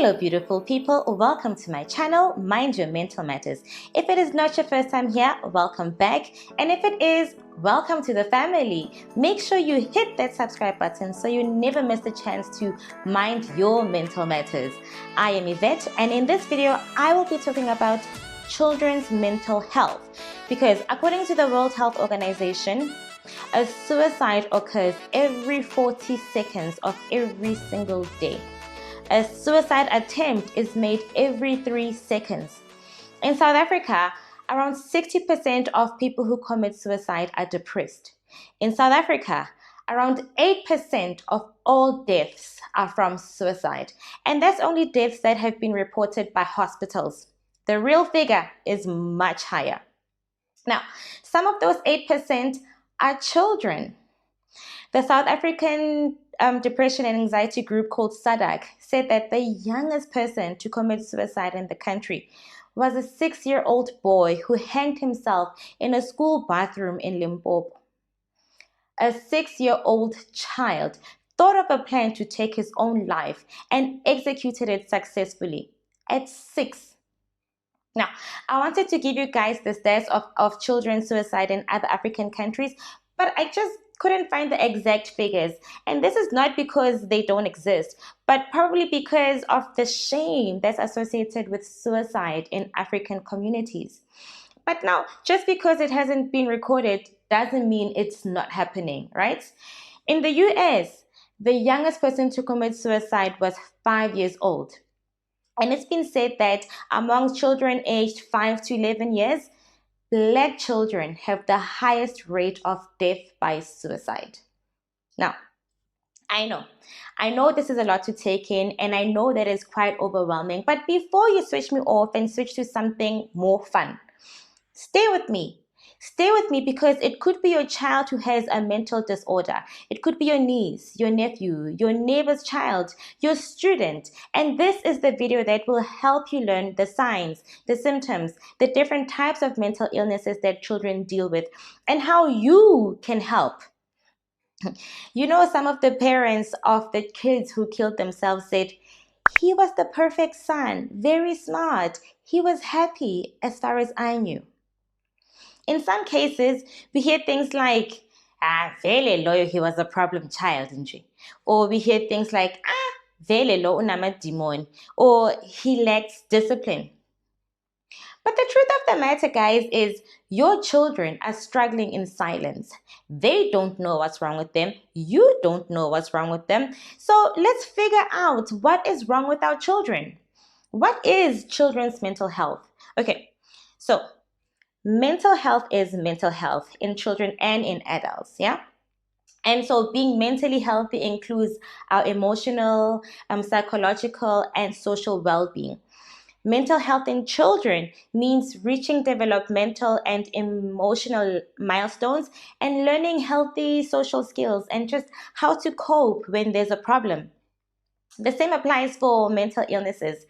Hello beautiful people, welcome to my channel, Mind Your Mental Matters. If it is not your first time here, welcome back, and if it is, welcome to the family. Make sure you hit that subscribe button so you never miss a chance to mind your mental matters. I am Yvette, and in this video I will be talking about children's mental health, because according to the World Health Organization, a suicide occurs every 40 seconds of every single day. A suicide attempt is made every 3 seconds. In South Africa, around 60% of people who commit suicide are depressed. In South Africa, around 8% of all deaths are from suicide. And that's only deaths that have been reported by hospitals. The real figure is much higher. Now, some of those 8% are children. The South African Depression and Anxiety group called SADAG said that the youngest person to commit suicide in the country was a 6-year-old boy who hanged himself in a school bathroom in Limpopo. A 6-year-old child thought of a plan to take his own life and executed it successfully at 6. Now, I wanted to give you guys the stats of children's suicide in other African countries, but I just couldn't find the exact figures. And this is not because they don't exist, but probably because of the shame that's associated with suicide in African communities. But now, just because it hasn't been recorded doesn't mean it's not happening, right? In the US, the youngest person to commit suicide was 5 years old. And it's been said that among children aged 5 to 11 years, Black children have the highest rate of death by suicide. Now, I know this is a lot to take in, and I know that it's quite overwhelming, but before you switch me off and switch to something more fun, stay with me. Stay with me, because it could be your child who has a mental disorder. It could be your niece, your nephew, your neighbor's child, your student. And this is the video that will help you learn the signs, the symptoms, the different types of mental illnesses that children deal with, and how you can help. You know, some of the parents of the kids who killed themselves said, "He was the perfect son, very smart. He was happy as far as I knew." In some cases, we hear things like, vele loyo, he was a problem child, nje. Or we hear things like, vele lo unamadimon, or he lacks discipline. But the truth of the matter, guys, is your children are struggling in silence. They don't know what's wrong with them. You don't know what's wrong with them. So let's figure out what is wrong with our children. What is children's mental health? Okay, so mental health is mental health in children and in adults, yeah? And so being mentally healthy includes our emotional, psychological, and social well-being. Mental health in children means reaching developmental and emotional milestones and learning healthy social skills and just how to cope when there's a problem. The same applies for mental illnesses.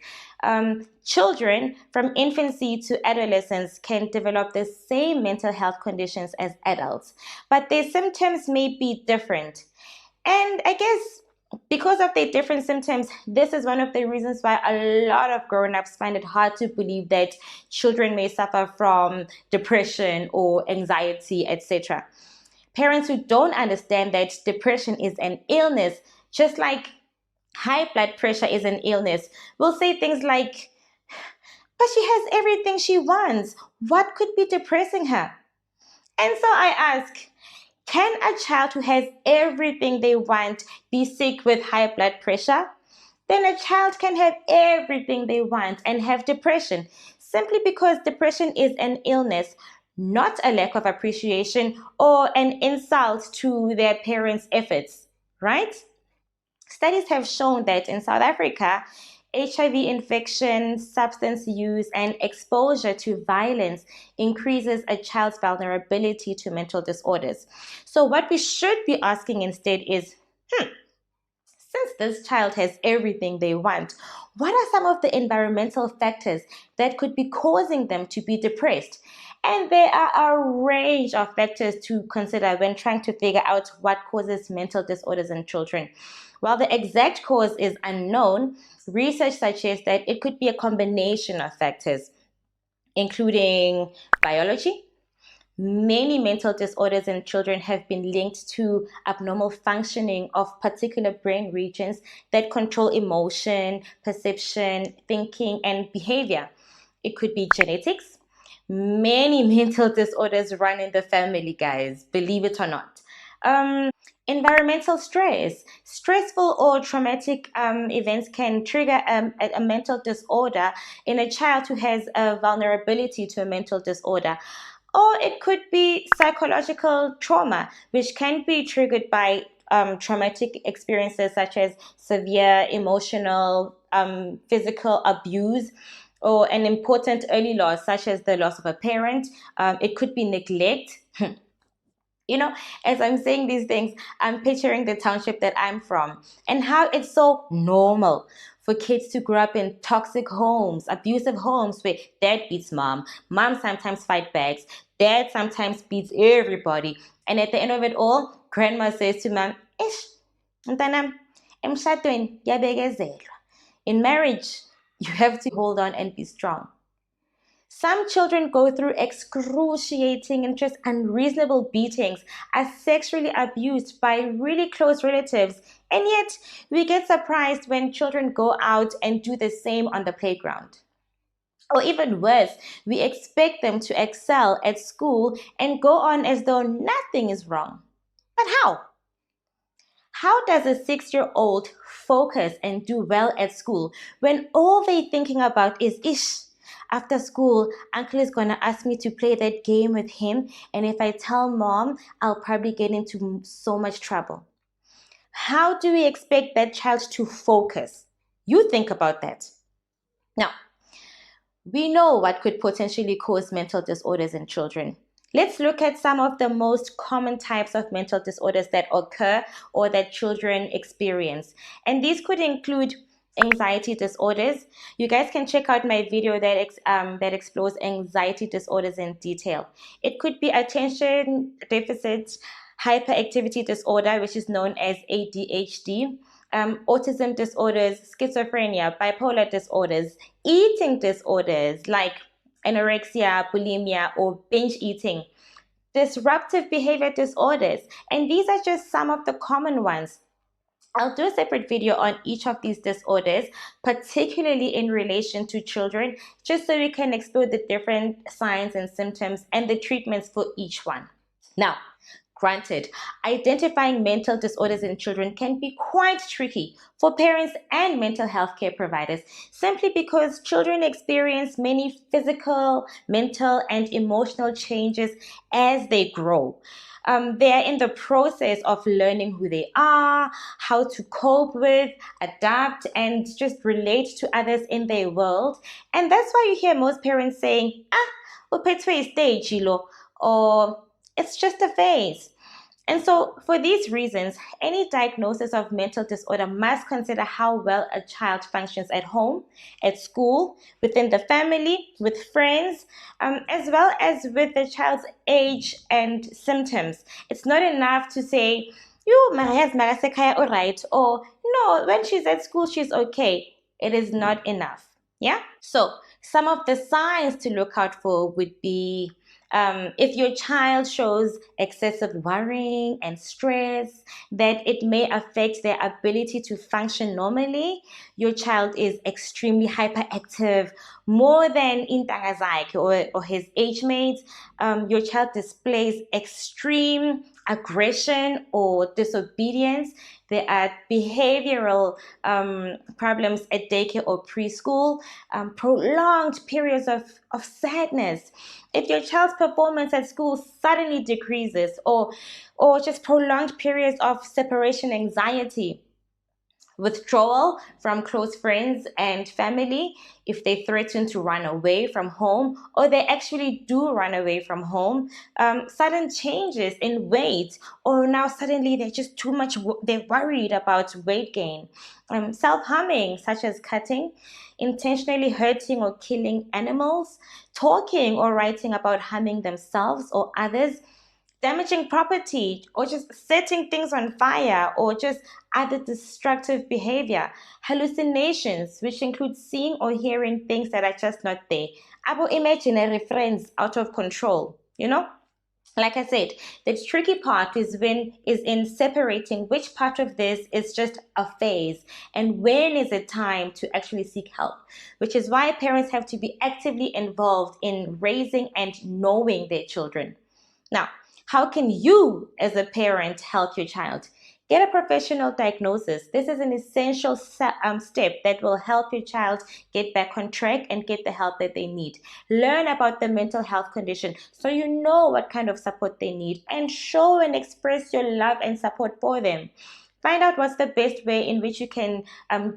Children from infancy to adolescence can develop the same mental health conditions as adults, but their symptoms may be different. And I guess because of their different symptoms, this is one of the reasons why a lot of grown-ups find it hard to believe that children may suffer from depression or anxiety, etc. Parents who don't understand that depression is an illness, just like high blood pressure is an illness, will say things like, "But she has everything she wants. What could be depressing her?" And so I ask, can a child who has everything they want be sick with high blood pressure? Then a child can have everything they want and have depression, simply because depression is an illness, not a lack of appreciation or an insult to their parents' efforts, right? Studies have shown that in South Africa, HIV infection, substance use, and exposure to violence increases a child's vulnerability to mental disorders. So what we should be asking instead is, since this child has everything they want, what are some of the environmental factors that could be causing them to be depressed? And there are a range of factors to consider when trying to figure out what causes mental disorders in children. While the exact cause is unknown, research suggests that it could be a combination of factors, including biology. Many mental disorders in children have been linked to abnormal functioning of particular brain regions that control emotion, perception, thinking, and behavior. It could be genetics. Many mental disorders run in the family, guys, believe it or not. Environmental stress. Stressful or traumatic events can trigger a mental disorder in a child who has a vulnerability to a mental disorder. Or it could be psychological trauma, which can be triggered by traumatic experiences such as severe emotional, physical abuse, or an important early loss, such as the loss of a parent. It could be neglect. You know, as I'm saying these things, I'm picturing the township that I'm from and how it's so normal for kids to grow up in toxic homes, abusive homes where dad beats mom, mom sometimes fight backs, dad sometimes beats everybody. And at the end of it all, grandma says to mom, Ish, mntanam, emshadweni kuyabekezelwa. In marriage, you have to hold on and be strong. Some children go through excruciating and just unreasonable beatings, are sexually abused by really close relatives, and yet we get surprised when children go out and do the same on the playground. Or even worse, we expect them to excel at school and go on as though nothing is wrong. But how? How does a 6-year-old focus and do well at school when all they're thinking about is, ish, after school, uncle is gonna ask me to play that game with him, and if I tell mom, I'll probably get into so much trouble. How do we expect that child to focus? You think about that. Now, we know what could potentially cause mental disorders in children. Let's look at some of the most common types of mental disorders that occur or that children experience. And these could include anxiety disorders. You guys can check out my video that explores anxiety disorders in detail. It could be attention deficit hyperactivity disorder, which is known as ADHD, autism disorders, schizophrenia, bipolar disorders, eating disorders like anorexia, bulimia, or binge eating, disruptive behavior disorders. And these are just some of the common ones. I'll do a separate video on each of these disorders, particularly in relation to children, just so we can explore the different signs and symptoms and the treatments for each one. Now, granted, identifying mental disorders in children can be quite tricky for parents and mental health care providers simply because children experience many physical, mental, and emotional changes as they grow. They are in the process of learning who they are, how to cope with, adapt, and just relate to others in their world. And that's why you hear most parents saying, uphethwe stage, or it's just a phase. And so, for these reasons, any diagnosis of mental disorder must consider how well a child functions at home, at school, within the family, with friends, as well as with the child's age and symptoms. It's not enough to say, you, Maria's Marasekaya, all right, or no, when she's at school, she's okay. It is not enough. Yeah? So, some of the signs to look out for would be if your child shows excessive worrying and stress, that it may affect their ability to function normally. Your child is extremely hyperactive, more than intanga zakhe or his age mates. Your child displays extreme aggression or disobedience. There are behavioral problems at daycare or preschool, prolonged periods of sadness. If your child's performance at school suddenly decreases, or just prolonged periods of separation anxiety, withdrawal from close friends and family, if they threaten to run away from home or they actually do run away from home, sudden changes in weight, or now suddenly they're just too much, they're worried about weight gain, self-harming such as cutting, intentionally hurting or killing animals, talking or writing about harming themselves or others, damaging property, or just setting things on fire, or just other destructive behavior. Hallucinations, which include seeing or hearing things that are just not there. Abo imaginary friends out of control, Like I said, the tricky part is in separating which part of this is just a phase and when is it time to actually seek help, which is why parents have to be actively involved in raising and knowing their children. Now, how can you as a parent help your child? Get a professional diagnosis. This is an essential step that will help your child get back on track and get the help that they need. Learn about the mental health condition so you know what kind of support they need, and show and express your love and support for them. Find out what's the best way in which you can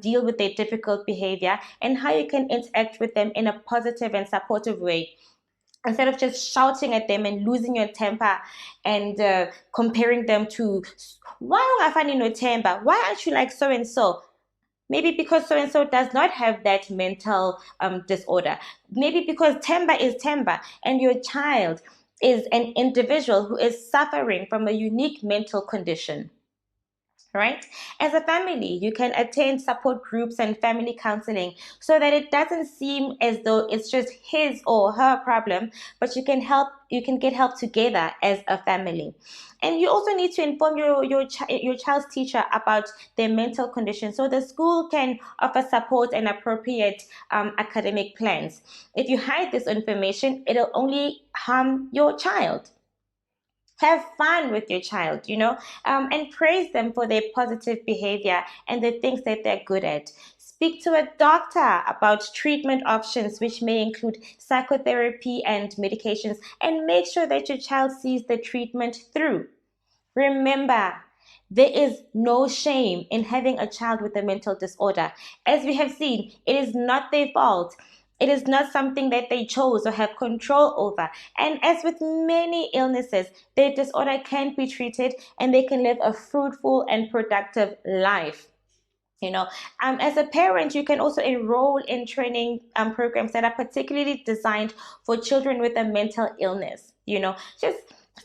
deal with their difficult behavior and how you can interact with them in a positive and supportive way, instead of just shouting at them and losing your temper and comparing them to, why don't I find no temper? Why aren't you like so and so? Maybe because so and so does not have that mental disorder. Maybe because temper is temper, and your child is an individual who is suffering from a unique mental condition. Right? As a family, you can attend support groups and family counseling so that it doesn't seem as though it's just his or her problem, but you can get help together as a family. And you also need to inform your child's teacher about their mental condition so the school can offer support and appropriate academic plans. If you hide this information, it'll only harm your child. Have fun with your child, and praise them for their positive behavior and the things that they're good at. Speak to a doctor about treatment options, which may include psychotherapy and medications, and make sure that your child sees the treatment through. Remember, there is no shame in having a child with a mental disorder. As we have seen, it is not their fault. It is not something that they chose or have control over. And as with many illnesses, their disorder can be treated and they can live a fruitful and productive life. As a parent, you can also enroll in training programs that are particularly designed for children with a mental illness. Just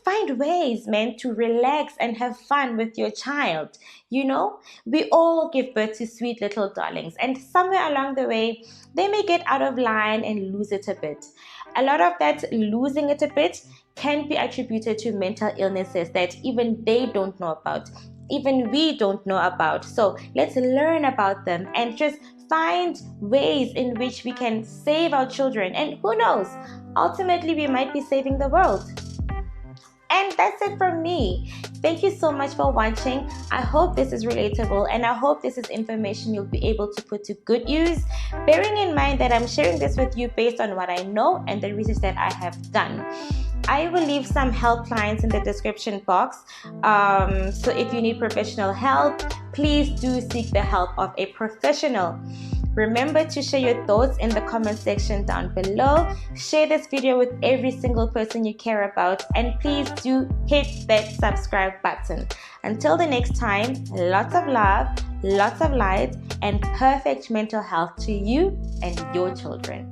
find ways, man, to relax and have fun with your child. We all give birth to sweet little darlings, and somewhere along the way, they may get out of line and lose it a bit. A lot of that losing it a bit can be attributed to mental illnesses that even they don't know about, even we don't know about. So let's learn about them and just find ways in which we can save our children. And who knows, ultimately we might be saving the world. And that's it from me. Thank you so much for watching. I hope this is relatable, and I hope this is information you'll be able to put to good use, bearing in mind that I'm sharing this with you based on what I know and the research that I have done. I will leave some helplines in the description box. So if you need professional help, please do seek the help of a professional. Remember to share your thoughts in the comment section down below. Share this video with every single person you care about, and please do hit that subscribe button. Until the next time, lots of love, lots of light, and perfect mental health to you and your children.